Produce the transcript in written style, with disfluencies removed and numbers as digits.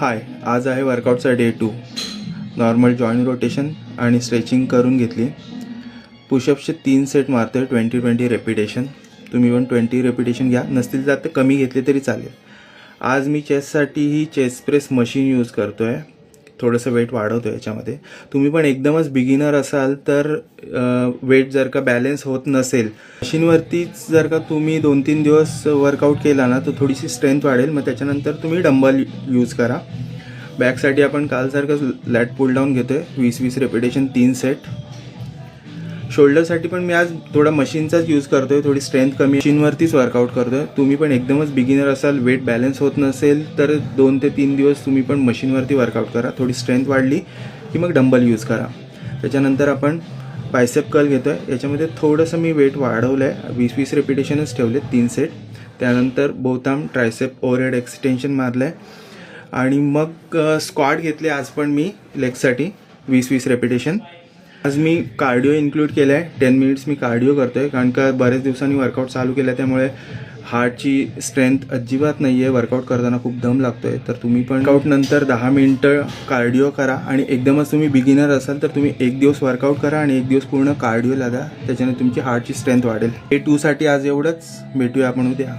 हाय, आज आहे वर्कआउटचा day 2. Normal joint rotation आणि स्ट्रेचिंग करून घेतली. पुशअप्सचे 3 सेट मारतोय 20-20 रेपिटेशन. तुम्ही पण 20 रेपिटेशन घ्या, नसतील तर कमी घेतले तरी चालेल. आज मी चेस्टसाठी ही चेस्ट प्रेस मशीन यूज करतो आहे. थोडंसं वेट वाढवतो आहे याच्यामध्ये. तुम्ही पण एकदमच बिगिनर असाल तर वेट जर का बॅलन्स होत नसेल, मशीनवरतीच जर का तुम्ही 2-3 दिवस वर्कआउट केला ना तर थोडीशी स्ट्रेंथ वाढेल. मग त्याच्यानंतर तुम्ही डंबल यूज करा. बॅकसाठी आपण कालसारखंच लॅट पुल डाऊन घेतो आहे 20-20 रेपिटेशन 3 सेट. शोल्डरसाठी पण मी आज थोडा मशीनचाच यूज करतो आहे. थोडी स्ट्रेंथ कमी मशीनवरतीच वर्कआउट करतो आहे. तुम्ही पण एकदमच बिगिनर असाल, वेट बॅलन्स होत नसेल तर 2 ते 3 दिवस तुम्ही पण मशीनवरती वर्कआउट करा. थोडी स्ट्रेंथ वाढली की मग डंबल यूज करा. त्याच्यानंतर आपण बायसेप कर्ल घेतो आहे. याच्यामध्ये थोडंसं मी वेट वाढवलं आहे. 20-20 रेपिटेशनच ठेवले 3 सेट. त्यानंतर बोथआर्म ट्रायसेप ओव्हरहेड एक्सटेन्शन मारलं आहे आणि मग स्क्वॉट घेतले आज पण मी लेगसाठी 20-20 रेपिटेशन. आज मी कार्डिओ इन्क्लूड केलं आहे. 10 मिनिट्स मी कार्डिओ करतो आहे कारण का बऱ्याच दिवसांनी वर्कआउट चालू केलं आहे. त्यामुळे हार्टची स्ट्रेंथ अजिबात नाही आहे. वर्कआउट करताना खूप दम लागतो आहे. तर तुम्ही पण वर्कआउटनंतर 10 मिनिटं कार्डिओ करा. आणि एकदमच तुम्ही बिगिनर असाल तर तुम्ही 1 दिवस वर्कआउट करा आणि 1 दिवस पूर्ण कार्डिओ लागा. त्याच्याने तुमची हार्टची स्ट्रेंथ वाढेल. डे 2 साठी आज एवढंच. भेटूया आपण उद्या.